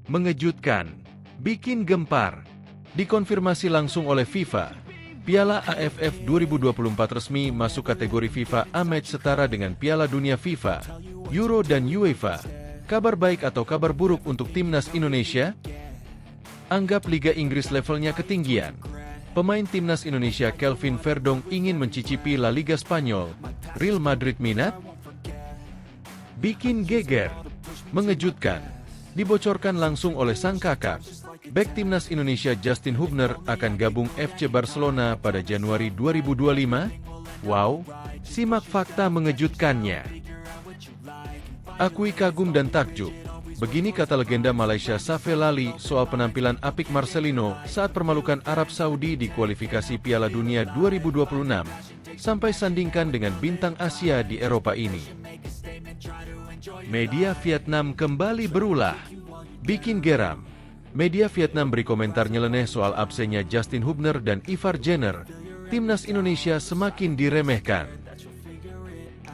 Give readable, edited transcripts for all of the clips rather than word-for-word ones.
Mengejutkan, bikin gempar. Dikonfirmasi langsung oleh FIFA, Piala AFF 2024 resmi masuk kategori FIFA A-Match setara dengan Piala Dunia FIFA, Euro dan UEFA. Kabar baik atau kabar buruk untuk timnas Indonesia? Anggap Liga Inggris levelnya ketinggian. Pemain timnas Indonesia Kelvin Verdong ingin mencicipi La Liga Spanyol. Real Madrid minat? Bikin geger. Mengejutkan. Dibocorkan langsung oleh sang kakak. Bek timnas Indonesia Justin Hubner akan gabung FC Barcelona pada Januari 2025? Wow, simak fakta mengejutkannya. Akui kagum dan takjub. Begini kata legenda Malaysia Safe Lali soal penampilan apik Marcelino saat permalukan Arab Saudi di kualifikasi Piala Dunia 2026, sampai sandingkan dengan bintang Asia di Eropa ini. Media Vietnam kembali berulah. Bikin geram. Media Vietnam beri komentar nyeleneh soal absennya Justin Hubner dan Ivar Jenner. Timnas Indonesia semakin diremehkan.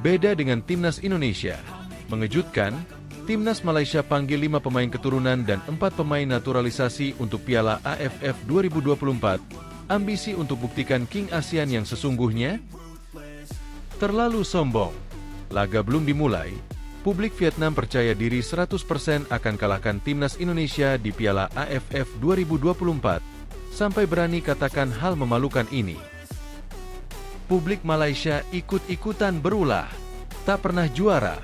Beda dengan timnas Indonesia. Mengejutkan, timnas Malaysia panggil 5 pemain keturunan dan 4 pemain naturalisasi untuk Piala AFF 2024. Ambisi untuk buktikan King ASEAN yang sesungguhnya? Terlalu sombong. Laga belum dimulai, publik Vietnam percaya diri 100% akan kalahkan timnas Indonesia di Piala AFF 2024, sampai berani katakan hal memalukan ini. Publik Malaysia ikut-ikutan berulah. Tak pernah juara.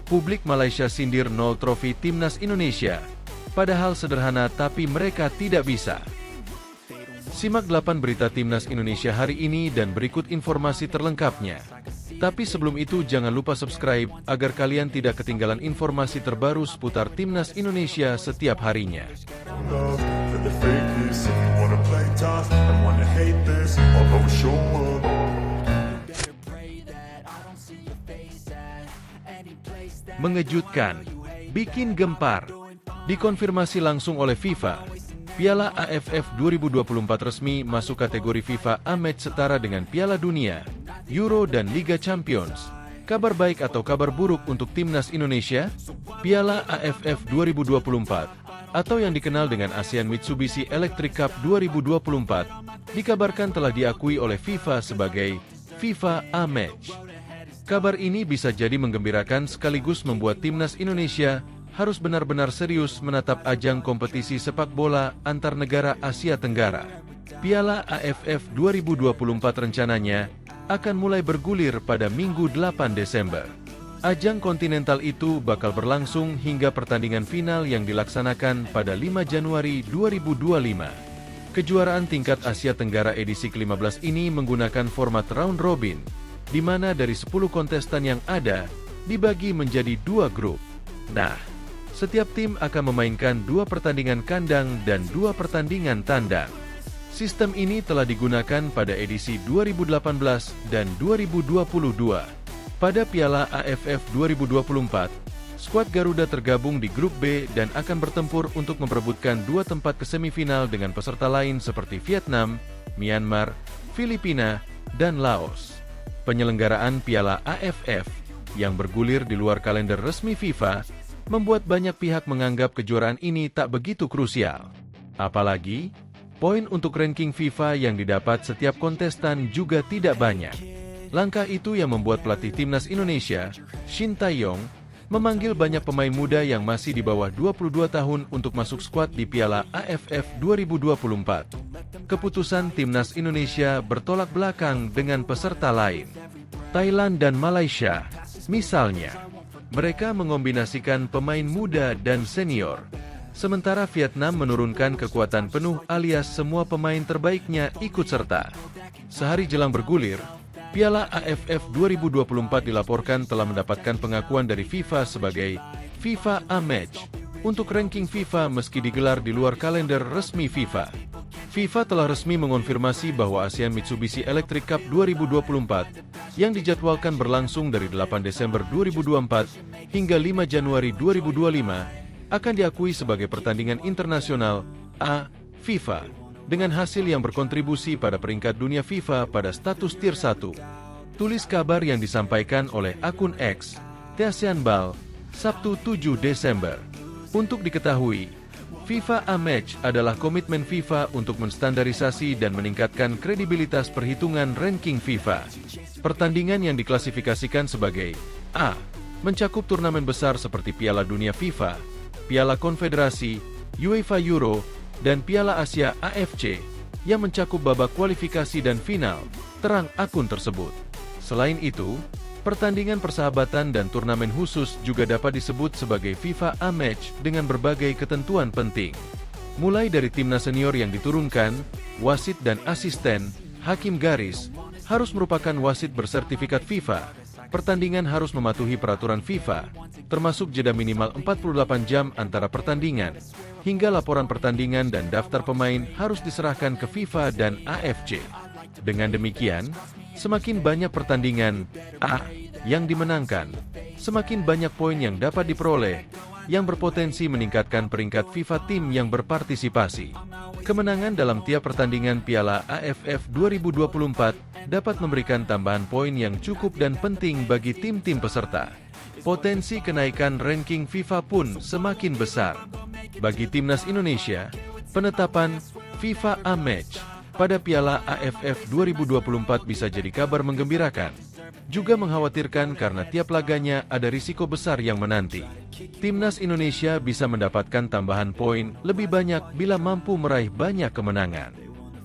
Publik Malaysia sindir 0 trofi timnas Indonesia. Padahal sederhana tapi mereka tidak bisa. Simak 8 berita timnas Indonesia hari ini dan berikut informasi terlengkapnya. Tapi sebelum itu jangan lupa subscribe agar kalian tidak ketinggalan informasi terbaru seputar timnas Indonesia setiap harinya. Mengejutkan, bikin gempar. Dikonfirmasi langsung oleh FIFA, Piala AFF 2024 resmi masuk kategori FIFA A-Match setara dengan Piala Dunia, Euro dan Liga Champions. Kabar baik atau kabar buruk untuk timnas Indonesia? Piala AFF 2024, atau yang dikenal dengan ASEAN Mitsubishi Electric Cup 2024, dikabarkan telah diakui oleh FIFA sebagai FIFA A-Match. Kabar ini bisa jadi menggembirakan sekaligus membuat timnas Indonesia harus benar-benar serius menatap ajang kompetisi sepak bola antar negara Asia Tenggara. Piala AFF 2024 rencananya akan mulai bergulir pada Minggu 8 Desember. Ajang kontinental itu bakal berlangsung hingga pertandingan final yang dilaksanakan pada 5 Januari 2025. Kejuaraan tingkat Asia Tenggara edisi ke-15 ini menggunakan format round robin, di mana dari 10 kontestan yang ada, dibagi menjadi 2 grup. Nah, setiap tim akan memainkan 2 pertandingan kandang dan 2 pertandingan tandang. Sistem ini telah digunakan pada edisi 2018 dan 2022. Pada Piala AFF 2024, skuad Garuda tergabung di grup B dan akan bertempur untuk memperebutkan 2 tempat ke semifinal dengan peserta lain seperti Vietnam, Myanmar, Filipina, dan Laos. Penyelenggaraan Piala AFF yang bergulir di luar kalender resmi FIFA membuat banyak pihak menganggap kejuaraan ini tak begitu krusial. Apalagi, poin untuk ranking FIFA yang didapat setiap kontestan juga tidak banyak. Langkah itu yang membuat pelatih timnas Indonesia, Shin Tae-yong, memanggil banyak pemain muda yang masih di bawah 22 tahun untuk masuk skuad di Piala AFF 2024. Keputusan timnas Indonesia bertolak belakang dengan peserta lain. Thailand dan Malaysia, misalnya. Mereka mengombinasikan pemain muda dan senior. Sementara Vietnam menurunkan kekuatan penuh alias semua pemain terbaiknya ikut serta. Sehari jelang bergulir, Piala AFF 2024 dilaporkan telah mendapatkan pengakuan dari FIFA sebagai FIFA A-Match untuk ranking FIFA meski digelar di luar kalender resmi FIFA. FIFA telah resmi mengonfirmasi bahwa ASEAN Mitsubishi Electric Cup 2024 yang dijadwalkan berlangsung dari 8 Desember 2024 hingga 5 Januari 2025 akan diakui sebagai pertandingan internasional A FIFA dengan hasil yang berkontribusi pada peringkat dunia FIFA pada status Tier 1. Tulis kabar yang disampaikan oleh akun X, Teasian Bal, Sabtu 7 Desember. Untuk diketahui, FIFA A-Match adalah komitmen FIFA untuk menstandarisasi dan meningkatkan kredibilitas perhitungan ranking FIFA. Pertandingan yang diklasifikasikan sebagai A mencakup turnamen besar seperti Piala Dunia FIFA, Piala Konfederasi, UEFA Euro, dan Piala Asia AFC yang mencakup babak kualifikasi dan final, terang akun tersebut. Selain itu, pertandingan persahabatan dan turnamen khusus juga dapat disebut sebagai FIFA A-Match dengan berbagai ketentuan penting. Mulai dari timnas senior yang diturunkan, wasit dan asisten, hakim garis, harus merupakan wasit bersertifikat FIFA. Pertandingan harus mematuhi peraturan FIFA, termasuk jeda minimal 48 jam antara pertandingan, hingga laporan pertandingan dan daftar pemain harus diserahkan ke FIFA dan AFC. Dengan demikian, semakin banyak pertandingan A yang dimenangkan, semakin banyak poin yang dapat diperoleh, yang berpotensi meningkatkan peringkat FIFA tim yang berpartisipasi. Kemenangan dalam tiap pertandingan Piala AFF 2024 dapat memberikan tambahan poin yang cukup dan penting bagi tim-tim peserta. Potensi kenaikan ranking FIFA pun semakin besar. Bagi timnas Indonesia, penetapan FIFA A-Match pada Piala AFF 2024 bisa jadi kabar menggembirakan. Juga mengkhawatirkan karena tiap laganya ada risiko besar yang menanti. Timnas Indonesia bisa mendapatkan tambahan poin lebih banyak bila mampu meraih banyak kemenangan.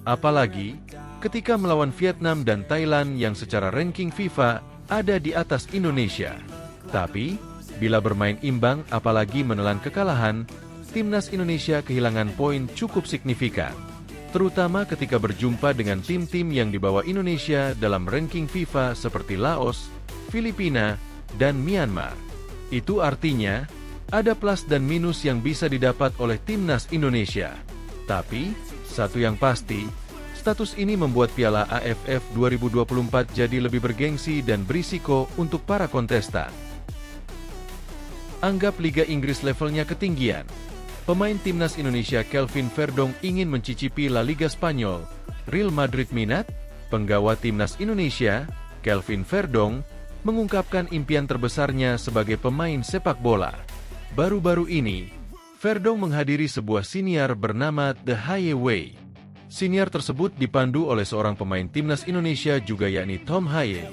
Apalagi ketika melawan Vietnam dan Thailand yang secara ranking FIFA ada di atas Indonesia. Tapi, bila bermain imbang apalagi menelan kekalahan, timnas Indonesia kehilangan poin cukup signifikan. Terutama ketika berjumpa dengan tim-tim yang dibawa Indonesia dalam ranking FIFA seperti Laos, Filipina, dan Myanmar. Itu artinya, ada plus dan minus yang bisa didapat oleh timnas Indonesia. Tapi, satu yang pasti, status ini membuat Piala AFF 2024 jadi lebih bergengsi dan berisiko untuk para kontestan. Anggap Liga Inggris levelnya ketinggian. Pemain timnas Indonesia Kelvin Verdong ingin mencicipi La Liga Spanyol. Real Madrid minat? Penggawa timnas Indonesia, Kelvin Verdong, mengungkapkan impian terbesarnya sebagai pemain sepak bola. Baru-baru ini, Verdong menghadiri sebuah siniar bernama The Highway. Siniar tersebut dipandu oleh seorang pemain timnas Indonesia juga yakni Tom Haye,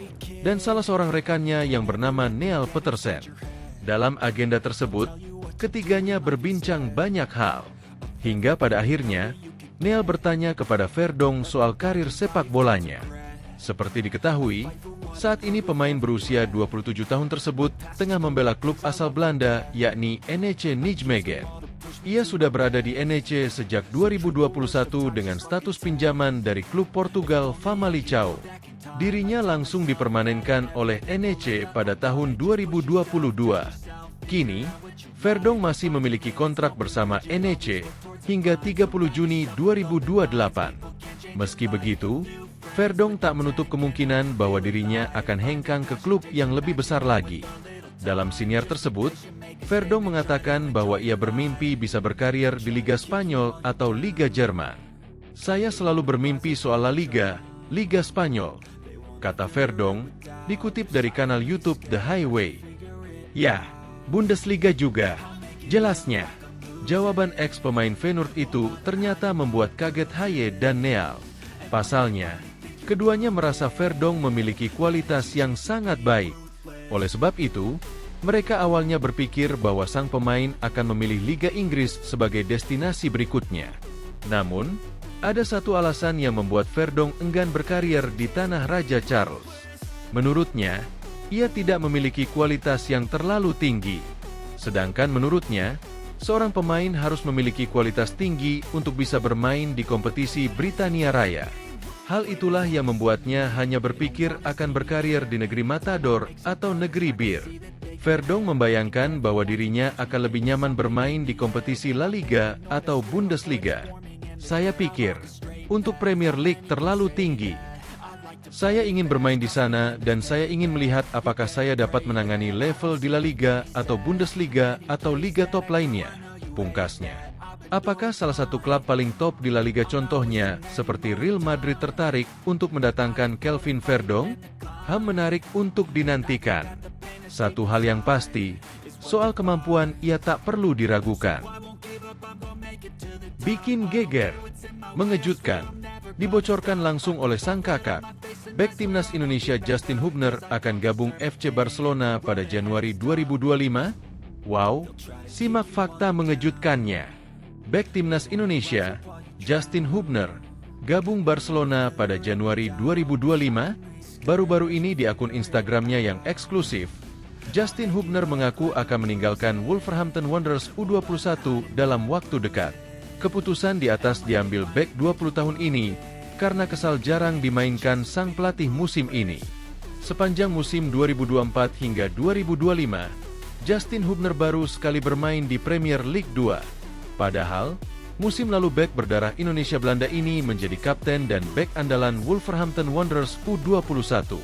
dan salah seorang rekannya yang bernama Neal Petersen. Dalam agenda tersebut, ketiganya berbincang banyak hal. Hingga pada akhirnya, Neal bertanya kepada Verdong soal karir sepak bolanya. Seperti diketahui, saat ini pemain berusia 27 tahun tersebut tengah membela klub asal Belanda yakni NEC Nijmegen. Ia sudah berada di NEC sejak 2021 dengan status pinjaman dari klub Portugal Famalicão. Dirinya langsung dipermanenkan oleh NEC pada tahun 2022. Kini, Verdong masih memiliki kontrak bersama NEC hingga 30 Juni 2028. Meski begitu, Verdong tak menutup kemungkinan bahwa dirinya akan hengkang ke klub yang lebih besar lagi. Dalam siniar tersebut, Verdong mengatakan bahwa ia bermimpi bisa berkarir di Liga Spanyol atau Liga Jerman. "Saya selalu bermimpi soal La Liga, Liga Spanyol," kata Verdong, dikutip dari kanal YouTube The Highway. "Ya, Bundesliga juga, jelasnya." Jawaban ex-pemain Feyenoord itu ternyata membuat kaget Haye dan Neal. Pasalnya, keduanya merasa Verdong memiliki kualitas yang sangat baik. Oleh sebab itu, mereka awalnya berpikir bahwa sang pemain akan memilih Liga Inggris sebagai destinasi berikutnya. Namun, ada satu alasan yang membuat Verdong enggan berkarier di tanah Raja Charles. Menurutnya, ia tidak memiliki kualitas yang terlalu tinggi. Sedangkan menurutnya, seorang pemain harus memiliki kualitas tinggi untuk bisa bermain di kompetisi Britania Raya. Hal itulah yang membuatnya hanya berpikir akan berkarier di negeri Matador atau negeri bir. Verdong membayangkan bahwa dirinya akan lebih nyaman bermain di kompetisi La Liga atau Bundesliga. "Saya pikir, untuk Premier League terlalu tinggi. Saya ingin bermain di sana dan saya ingin melihat apakah saya dapat menangani level di La Liga atau Bundesliga atau liga top lainnya," pungkasnya. Apakah salah satu klub paling top di La Liga contohnya seperti Real Madrid tertarik untuk mendatangkan Kelvin Verdong? Menarik untuk dinantikan. Satu hal yang pasti, soal kemampuan ia tak perlu diragukan. Bikin geger, mengejutkan, dibocorkan langsung oleh sang kakak. Bek timnas Indonesia Justin Hubner akan gabung FC Barcelona pada Januari 2025? Wow, simak fakta mengejutkannya. Bek timnas Indonesia, Justin Hubner, gabung Barcelona pada Januari 2025? Baru-baru ini di akun Instagramnya yang eksklusif, Justin Hubner mengaku akan meninggalkan Wolverhampton Wanderers U21 dalam waktu dekat. Keputusan di atas diambil bek 20 tahun ini karena kesal jarang dimainkan sang pelatih musim ini. Sepanjang musim 2024 hingga 2025, Justin Hubner baru sekali bermain di Premier League 2. Padahal, musim lalu bek berdarah Indonesia Belanda ini menjadi kapten dan bek andalan Wolverhampton Wanderers U21.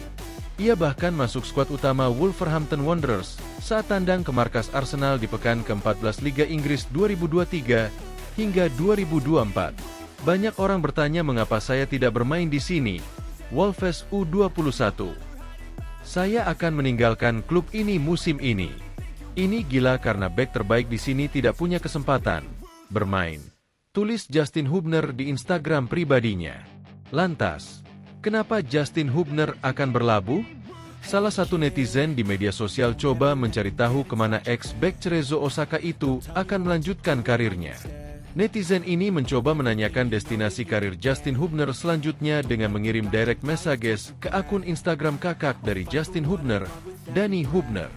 Ia bahkan masuk skuad utama Wolverhampton Wanderers saat tandang ke markas Arsenal di pekan ke-14 Liga Inggris 2023 hingga 2024. Banyak orang bertanya mengapa saya tidak bermain di sini, Wolves U21. Saya akan meninggalkan klub ini musim ini. Ini gila karena bek terbaik di sini tidak punya kesempatan bermain, tulis Justin Hubner di Instagram pribadinya. Lantas, kenapa Justin Hubner akan berlabuh? Salah satu netizen di media sosial coba mencari tahu kemana ex-bek Cerezo Osaka itu akan melanjutkan karirnya. Netizen ini mencoba menanyakan destinasi karir Justin Hubner selanjutnya dengan mengirim direct messages ke akun Instagram kakak dari Justin Hubner, Dani Hubner.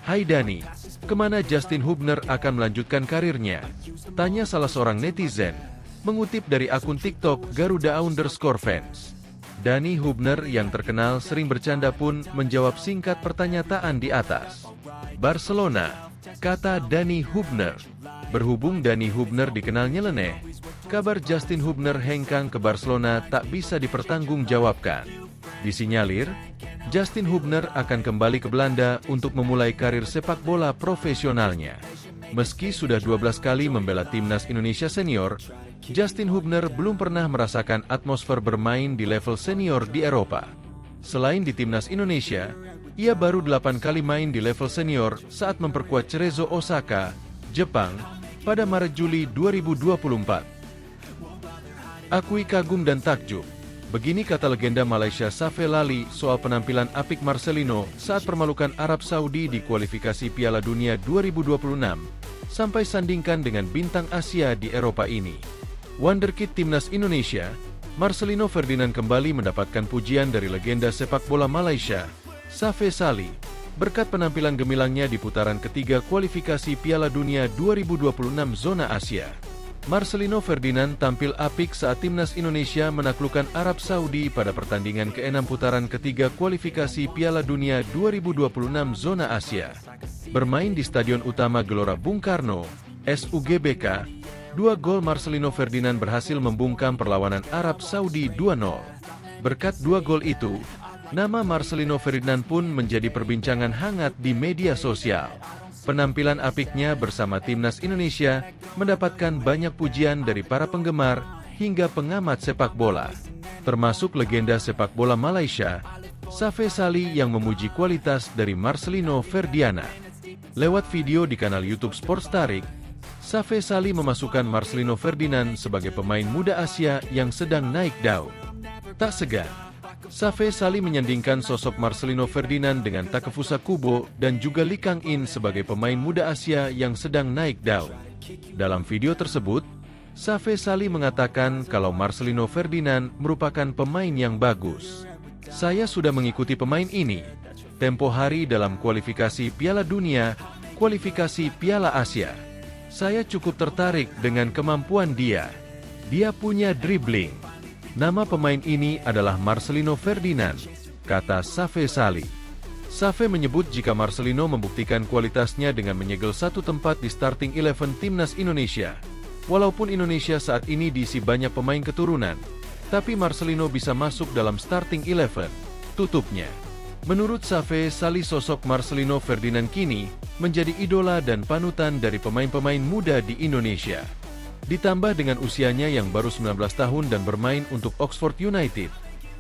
Hai Dani, kemana Justin Hubner akan melanjutkan karirnya? Tanya salah seorang netizen, mengutip dari akun TikTok Garuda_fans. Dani Hubner yang terkenal sering bercanda pun menjawab singkat pertanyaan di atas. Barcelona, kata Dani Hubner. Berhubung Dani Hubner dikenal nyeleneh, kabar Justin Hubner hengkang ke Barcelona tak bisa dipertanggungjawabkan. Disinyalir, Justin Hubner akan kembali ke Belanda untuk memulai karir sepak bola profesionalnya. Meski sudah 12 kali membela timnas Indonesia senior, Justin Hubner belum pernah merasakan atmosfer bermain di level senior di Eropa. Selain di timnas Indonesia, ia baru 8 kali main di level senior saat memperkuat Cerezo Osaka, Jepang, pada Maret-Juli 2024. Akui kagum dan takjub. Begini kata legenda Malaysia Safe Lali soal penampilan apik Marcelino saat permalukan Arab Saudi di kualifikasi Piala Dunia 2026, sampai sandingkan dengan bintang Asia di Eropa ini. Wonderkid Timnas Indonesia, Marcelino Ferdinand kembali mendapatkan pujian dari legenda sepak bola Malaysia, Safe Sali, berkat penampilan gemilangnya di putaran ketiga kualifikasi Piala Dunia 2026 zona Asia. Marcelino Ferdinand tampil apik saat Timnas Indonesia menaklukkan Arab Saudi pada pertandingan ke-6 putaran ketiga kualifikasi Piala Dunia 2026 zona Asia. Bermain di Stadion Utama Gelora Bung Karno, SUGBK, 2 gol Marcelino Ferdinand berhasil membungkam perlawanan Arab Saudi 2-0. Berkat 2 gol itu, nama Marcelino Ferdinand pun menjadi perbincangan hangat di media sosial. Penampilan apiknya bersama Timnas Indonesia mendapatkan banyak pujian dari para penggemar hingga pengamat sepak bola, termasuk legenda sepak bola Malaysia, Safe Sali yang memuji kualitas dari Marcelino Ferdinand. Lewat video di kanal YouTube Sports Tarik, Safe Sali memasukkan Marcelino Ferdinand sebagai pemain muda Asia yang sedang naik daun. Tak segan, Safe Sali menyandingkan sosok Marcelino Ferdinand dengan Takefusa Kubo dan juga Lee Kang-in sebagai pemain muda Asia yang sedang naik daun. Dalam video tersebut, Safe Sali mengatakan kalau Marcelino Ferdinand merupakan pemain yang bagus. Saya sudah mengikuti pemain ini tempo hari dalam kualifikasi Piala Dunia, kualifikasi Piala Asia. Saya cukup tertarik dengan kemampuan dia. Dia punya dribbling. Nama pemain ini adalah Marcelino Ferdinand, kata Safe Sali. Safe menyebut jika Marcelino membuktikan kualitasnya dengan menyegel satu tempat di starting 11 Timnas Indonesia. Walaupun Indonesia saat ini diisi banyak pemain keturunan, tapi Marcelino bisa masuk dalam starting 11, tutupnya. Menurut Safe Sali, sosok Marcelino Ferdinand kini menjadi idola dan panutan dari pemain-pemain muda di Indonesia. Ditambah dengan usianya yang baru 19 tahun dan bermain untuk Oxford United,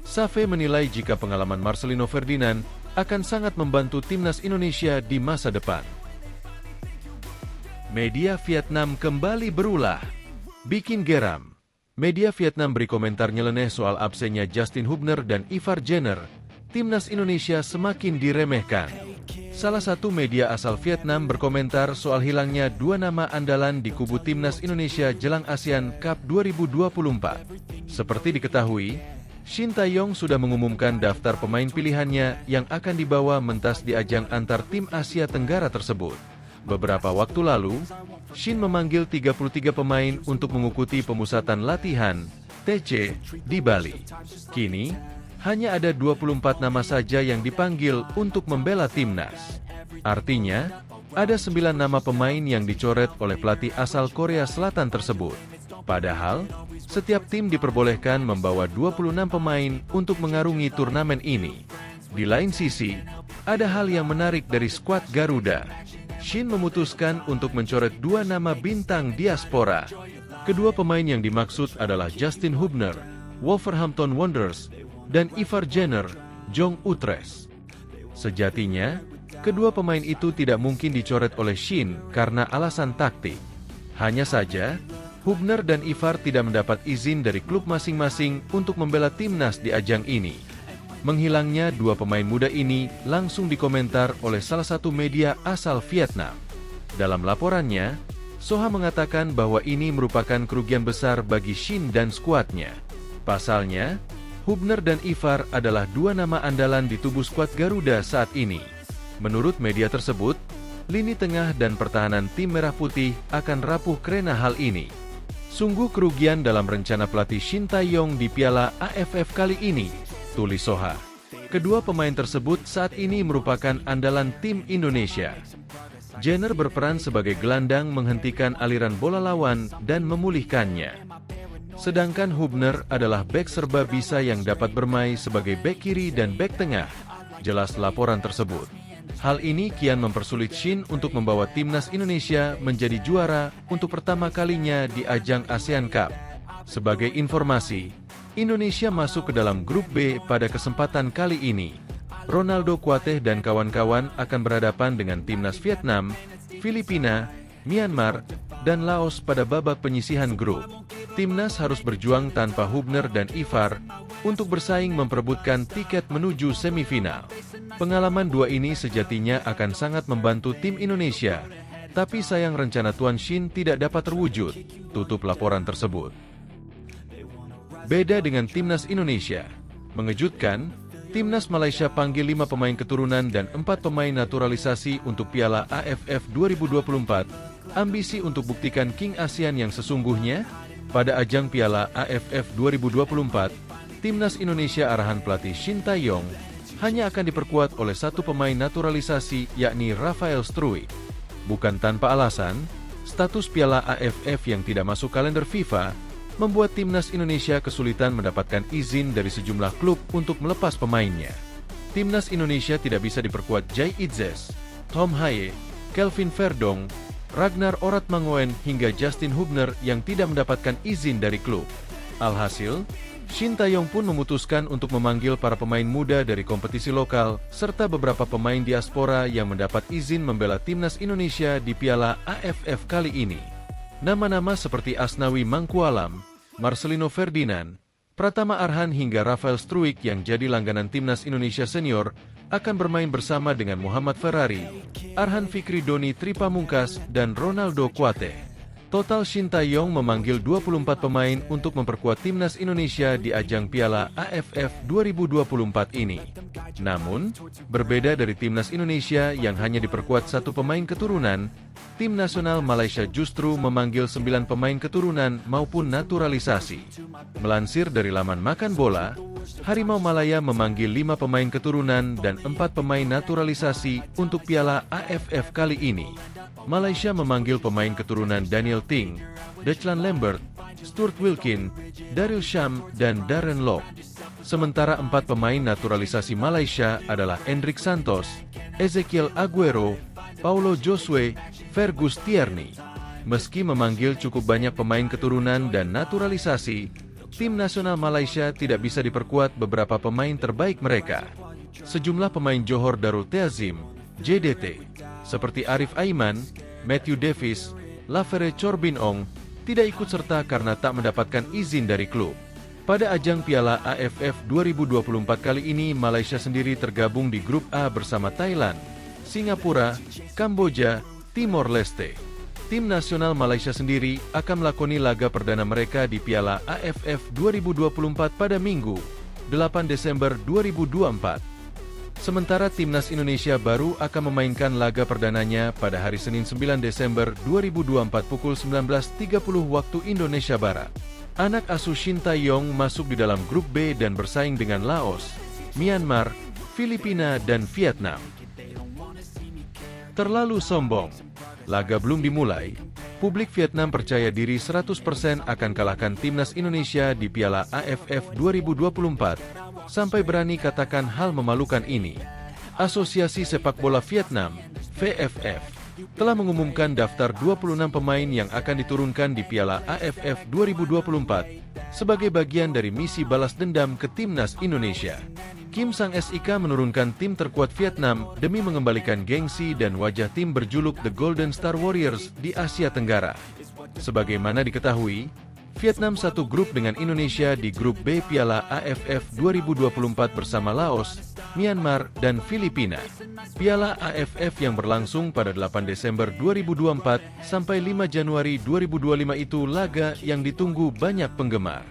Safe menilai jika pengalaman Marcelino Ferdinand akan sangat membantu timnas Indonesia di masa depan. Media Vietnam kembali berulah. Bikin geram. Media Vietnam beri komentar nyeleneh soal absennya Justin Hubner dan Ivar Jenner. Timnas Indonesia semakin diremehkan. Salah satu media asal Vietnam berkomentar soal hilangnya dua nama andalan di kubu Timnas Indonesia jelang ASEAN Cup 2024. Seperti diketahui, Shin Tae-yong sudah mengumumkan daftar pemain pilihannya yang akan dibawa mentas di ajang antar tim Asia Tenggara tersebut. Beberapa waktu lalu, Shin memanggil 33 pemain untuk mengikuti pemusatan latihan (TC) di Bali. Kini, hanya ada 24 nama saja yang dipanggil untuk membela timnas. Artinya, ada 9 nama pemain yang dicoret oleh pelatih asal Korea Selatan tersebut. Padahal, setiap tim diperbolehkan membawa 26 pemain untuk mengarungi turnamen ini. Di lain sisi, ada hal yang menarik dari skuad Garuda. Shin memutuskan untuk mencoret dua nama bintang diaspora. Kedua pemain yang dimaksud adalah Justin Hubner, Wolverhampton Wanderers, dan Ivar Jenner, Jong Utrecht. Sejatinya, kedua pemain itu tidak mungkin dicoret oleh Shin karena alasan taktik. Hanya saja, Hubner dan Ivar tidak mendapat izin dari klub masing-masing untuk membela timnas di ajang ini. Menghilangnya dua pemain muda ini langsung dikomentar oleh salah satu media asal Vietnam. Dalam laporannya, Soha mengatakan bahwa ini merupakan kerugian besar bagi Shin dan skuadnya. Pasalnya, Hubner dan Ivar adalah dua nama andalan di tubuh skuad Garuda saat ini. Menurut media tersebut, lini tengah dan pertahanan tim Merah Putih akan rapuh karena hal ini. Sungguh kerugian dalam rencana pelatih Shin Tae-yong di Piala AFF kali ini, tulis Soha. Kedua pemain tersebut saat ini merupakan andalan tim Indonesia. Jenner berperan sebagai gelandang menghentikan aliran bola lawan dan memulihkannya. Sedangkan Hubner adalah bek serba bisa yang dapat bermain sebagai bek kiri dan bek tengah. Jelas laporan tersebut. Hal ini kian mempersulit Shin untuk membawa timnas Indonesia menjadi juara untuk pertama kalinya di ajang ASEAN Cup. Sebagai informasi, Indonesia masuk ke dalam grup B pada kesempatan kali ini. Ronaldo Kuateh dan kawan-kawan akan berhadapan dengan timnas Vietnam, Filipina, Myanmar, dan Laos pada babak penyisihan grup. Timnas harus berjuang tanpa Hubner dan Ivar untuk bersaing memperebutkan tiket menuju semifinal. Pengalaman dua ini sejatinya akan sangat membantu tim Indonesia, tapi sayang rencana Tuan Shin tidak dapat terwujud, tutup laporan tersebut. Beda dengan timnas Indonesia, mengejutkan, timnas Malaysia panggil 5 pemain keturunan dan 4 pemain naturalisasi untuk Piala AFF 2024, ambisi untuk buktikan King ASEAN yang sesungguhnya. Pada ajang Piala AFF 2024, timnas Indonesia arahan pelatih Shin Tae-yong hanya akan diperkuat oleh satu pemain naturalisasi yakni Rafael Struijk. Bukan tanpa alasan, status Piala AFF yang tidak masuk kalender FIFA membuat timnas Indonesia kesulitan mendapatkan izin dari sejumlah klub untuk melepas pemainnya. Timnas Indonesia tidak bisa diperkuat Jai Itzes, Tom Haye, Kelvin Verdong, Ragnar Oratmangoen hingga Justin Hubner yang tidak mendapatkan izin dari klub. Alhasil, Shin Tae-yong pun memutuskan untuk memanggil para pemain muda dari kompetisi lokal serta beberapa pemain diaspora yang mendapat izin membela timnas Indonesia di Piala AFF kali ini. Nama-nama seperti Asnawi Mangkualam, Marcelino Ferdinand, Pratama Arhan hingga Rafael Struijk yang jadi langganan timnas Indonesia senior akan bermain bersama dengan Muhammad Ferrari, Arhan Fikri Doni Tripamungkas, dan Ronaldo Kuateh. Total Shin Tae-yong memanggil 24 pemain untuk memperkuat timnas Indonesia di ajang Piala AFF 2024 ini. Namun, berbeda dari timnas Indonesia yang hanya diperkuat satu pemain keturunan, tim nasional Malaysia justru memanggil 9 pemain keturunan maupun naturalisasi. Melansir dari laman Makan Bola, Harimau Malaya memanggil 5 pemain keturunan dan 4 pemain naturalisasi untuk Piala AFF kali ini. Malaysia memanggil pemain keturunan Daniel Ting, Declan Lambert, Stuart Wilkin, Daryl Sham, dan Darren Lock. Sementara 4 pemain naturalisasi Malaysia adalah Endrick Santos, Ezekiel Aguero, Paulo Josue, Fergus Tierney. Meski memanggil cukup banyak pemain keturunan dan naturalisasi, tim nasional Malaysia tidak bisa diperkuat beberapa pemain terbaik mereka. Sejumlah pemain Johor Darul Teazim, JDT, seperti Arif Aiman, Matthew Davis, Lavere Corbin Ong, tidak ikut serta karena tak mendapatkan izin dari klub. Pada ajang Piala AFF 2024 kali ini, Malaysia sendiri tergabung di grup A bersama Thailand, Singapura, Kamboja, Timor Leste. Tim nasional Malaysia sendiri akan melakoni laga perdana mereka di Piala AFF 2024 pada Minggu, 8 Desember 2024. Sementara Timnas Indonesia baru akan memainkan laga perdananya pada hari Senin 9 Desember 2024 pukul 19.30 waktu Indonesia Barat. Anak asuh Shin Tae-yong masuk di dalam grup B dan bersaing dengan Laos, Myanmar, Filipina, dan Vietnam. Terlalu sombong. Laga belum dimulai, publik Vietnam percaya diri 100% akan kalahkan Timnas Indonesia di Piala AFF 2024, sampai berani katakan hal memalukan ini. Asosiasi Sepak Bola Vietnam, VFF, telah mengumumkan daftar 26 pemain yang akan diturunkan di Piala AFF 2024 sebagai bagian dari misi balas dendam ke Timnas Indonesia. Kim Sang-SIK menurunkan tim terkuat Vietnam demi mengembalikan gengsi dan wajah tim berjuluk The Golden Star Warriors di Asia Tenggara. Sebagaimana diketahui, Vietnam satu grup dengan Indonesia di grup B Piala AFF 2024 bersama Laos, Myanmar, dan Filipina. Piala AFF yang berlangsung pada 8 Desember 2024 sampai 5 Januari 2025 itu laga yang ditunggu banyak penggemar.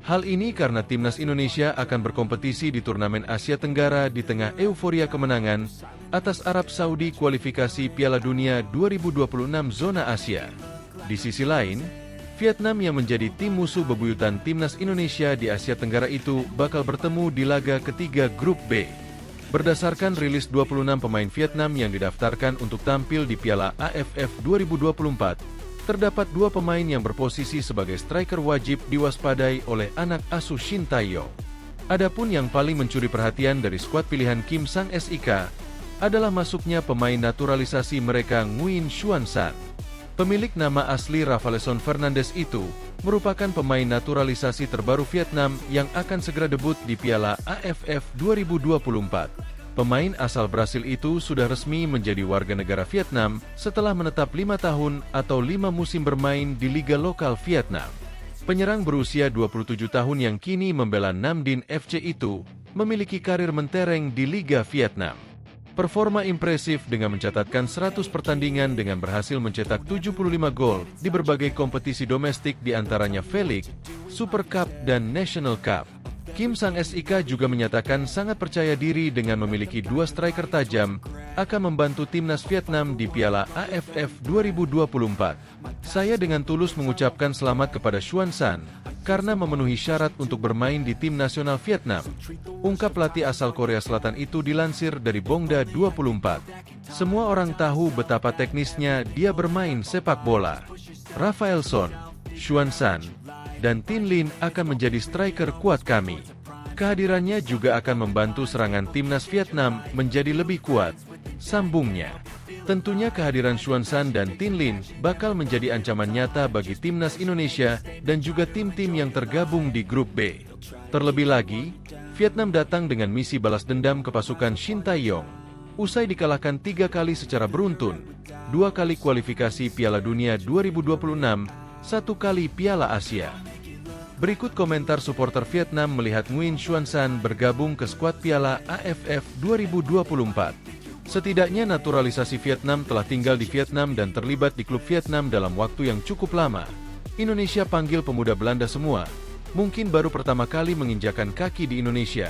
Hal ini karena Timnas Indonesia akan berkompetisi di turnamen Asia Tenggara di tengah euforia kemenangan atas Arab Saudi kualifikasi Piala Dunia 2026 zona Asia. Di sisi lain, Vietnam yang menjadi tim musuh bebuyutan Timnas Indonesia di Asia Tenggara itu bakal bertemu di laga ketiga grup B. Berdasarkan rilis 26 pemain Vietnam yang didaftarkan untuk tampil di Piala AFF 2024, terdapat 2 pemain yang berposisi sebagai striker wajib diwaspadai oleh anak asuh Shin Tae-yong. Adapun yang paling mencuri perhatian dari skuad pilihan Kim Sang-SIK adalah masuknya pemain naturalisasi mereka Nguyen Xuan San. Pemilik nama asli Rafaelson Fernandes itu merupakan pemain naturalisasi terbaru Vietnam yang akan segera debut di Piala AFF 2024. Pemain asal Brasil itu sudah resmi menjadi warga negara Vietnam setelah menetap 5 tahun atau 5 musim bermain di liga lokal Vietnam. Penyerang berusia 27 tahun yang kini membela Nam Dinh FC itu memiliki karir mentereng di Liga Vietnam. Performa impresif dengan mencatatkan 100 pertandingan dengan berhasil mencetak 75 gol di berbagai kompetisi domestik di antaranya V-League, Super Cup, dan National Cup. Kim Sang-SIK juga menyatakan sangat percaya diri dengan memiliki 2 striker tajam akan membantu Timnas Vietnam di Piala AFF 2024. Saya dengan tulus mengucapkan selamat kepada Xuan San karena memenuhi syarat untuk bermain di tim nasional Vietnam. Ungkap pelatih asal Korea Selatan itu dilansir dari Bongda 24. Semua orang tahu betapa teknisnya dia bermain sepak bola. Rafaelson, Xuan San, dan Tin Lin akan menjadi striker kuat kami. Kehadirannya juga akan membantu serangan Timnas Vietnam menjadi lebih kuat, sambungnya. Tentunya kehadiran Xuan San dan Tin Lin bakal menjadi ancaman nyata bagi Timnas Indonesia dan juga tim-tim yang tergabung di grup B. Terlebih lagi, Vietnam datang dengan misi balas dendam ke pasukan Shin Tae-yong. Usai dikalahkan 3 kali secara beruntun, 2 kali kualifikasi Piala Dunia 2026, 1 kali Piala Asia. Berikut komentar supporter Vietnam melihat Nguyen Xuan San bergabung ke skuad Piala AFF 2024. Setidaknya naturalisasi Vietnam telah tinggal di Vietnam dan terlibat di klub Vietnam dalam waktu yang cukup lama. Indonesia panggil pemuda Belanda semua, mungkin baru pertama kali menginjakan kaki di Indonesia.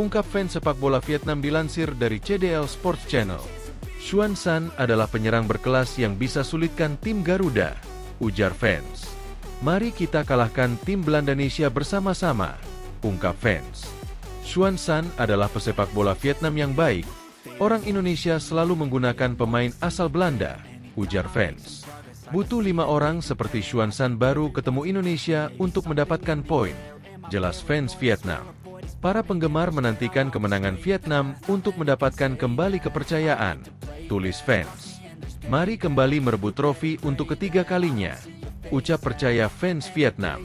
Ungkap fans sepak bola Vietnam dilansir dari CDL Sports Channel. Xuan San adalah penyerang berkelas yang bisa sulitkan tim Garuda, ujar fans. Mari kita kalahkan tim Belandanesia bersama-sama, ungkap fans. Xuan San adalah pesepak bola Vietnam yang baik. Orang Indonesia selalu menggunakan pemain asal Belanda, ujar fans. Butuh 5 orang seperti Xuan San baru ketemu Indonesia untuk mendapatkan poin, jelas fans Vietnam. Para penggemar menantikan kemenangan Vietnam untuk mendapatkan kembali kepercayaan, tulis fans. Mari kembali merebut trofi untuk ketiga kalinya, ucap percaya fans Vietnam.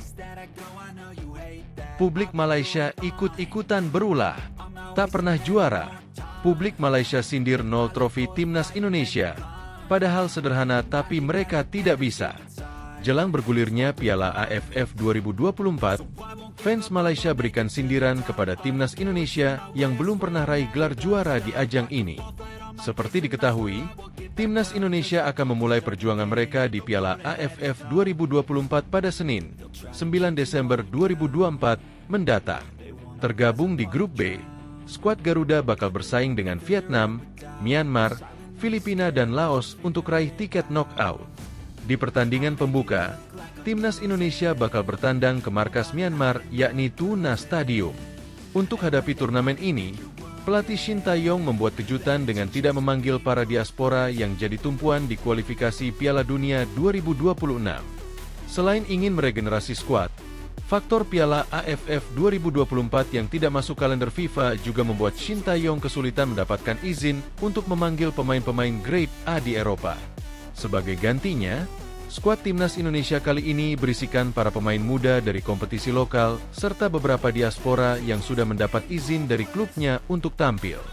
Publik Malaysia ikut-ikutan berulah, tak pernah juara. Publik Malaysia sindir 0 trofi Timnas Indonesia. Padahal sederhana tapi mereka tidak bisa. Jelang bergulirnya Piala AFF 2024, fans Malaysia berikan sindiran kepada timnas Indonesia yang belum pernah raih gelar juara di ajang ini. Seperti diketahui, timnas Indonesia akan memulai perjuangan mereka di Piala AFF 2024 pada Senin, 9 Desember 2024 mendatang. Tergabung di Grup B, skuad Garuda bakal bersaing dengan Vietnam, Myanmar, Filipina dan Laos untuk raih tiket knockout. Di pertandingan pembuka, timnas Indonesia bakal bertandang ke markas Myanmar yakni Tuna Stadium. Untuk hadapi turnamen ini, pelatih Shin Tae-yong membuat kejutan dengan tidak memanggil para diaspora yang jadi tumpuan di kualifikasi Piala Dunia 2026. Selain ingin meregenerasi skuad, faktor Piala AFF 2024 yang tidak masuk kalender FIFA juga membuat Shin Tae-yong kesulitan mendapatkan izin untuk memanggil pemain-pemain grade A di Eropa. Sebagai gantinya, skuad timnas Indonesia kali ini berisikan para pemain muda dari kompetisi lokal serta beberapa diaspora yang sudah mendapat izin dari klubnya untuk tampil.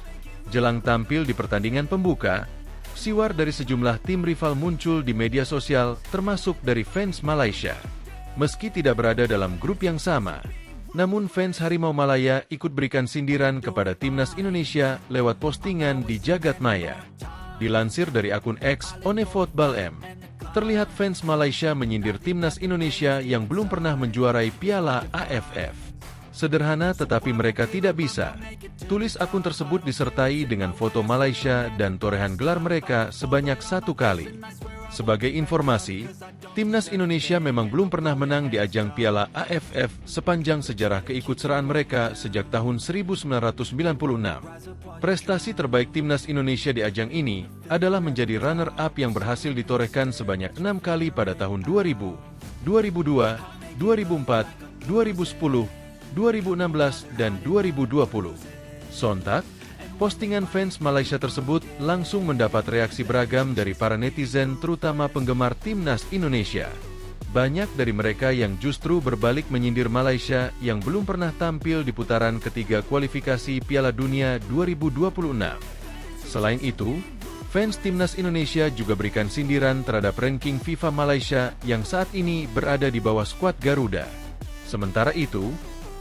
Jelang tampil di pertandingan pembuka, siwar dari sejumlah tim rival muncul di media sosial termasuk dari fans Malaysia. Meski tidak berada dalam grup yang sama, namun fans Harimau Malaya ikut berikan sindiran kepada timnas Indonesia lewat postingan di jagat maya. Dilansir dari akun X @onefootballm, terlihat fans Malaysia menyindir timnas Indonesia yang belum pernah menjuarai Piala AFF. Sederhana tetapi mereka tidak bisa. Tulis akun tersebut disertai dengan foto Malaysia dan torehan gelar mereka sebanyak 1 kali. Sebagai informasi, timnas Indonesia memang belum pernah menang di ajang Piala AFF sepanjang sejarah keikutsertaan mereka sejak tahun 1996. Prestasi terbaik timnas Indonesia di ajang ini adalah menjadi runner-up yang berhasil ditorehkan sebanyak 6 kali pada tahun 2000, 2002, 2004, 2010, 2016, dan 2020. Sontak, postingan fans Malaysia tersebut langsung mendapat reaksi beragam dari para netizen terutama penggemar timnas Indonesia. Banyak dari mereka yang justru berbalik menyindir Malaysia yang belum pernah tampil di putaran ketiga kualifikasi Piala Dunia 2026. Selain itu, fans timnas Indonesia juga berikan sindiran terhadap ranking FIFA Malaysia yang saat ini berada di bawah skuad Garuda. Sementara itu,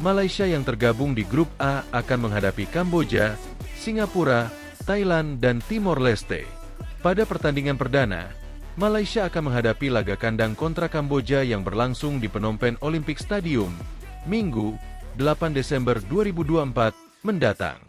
Malaysia yang tergabung di Grup A akan menghadapi Kamboja, Singapura, Thailand, dan Timor Leste. Pada pertandingan perdana, Malaysia akan menghadapi laga kandang kontra Kamboja yang berlangsung di Phnom Penh Olympic Stadium, Minggu, 8 Desember 2024 mendatang.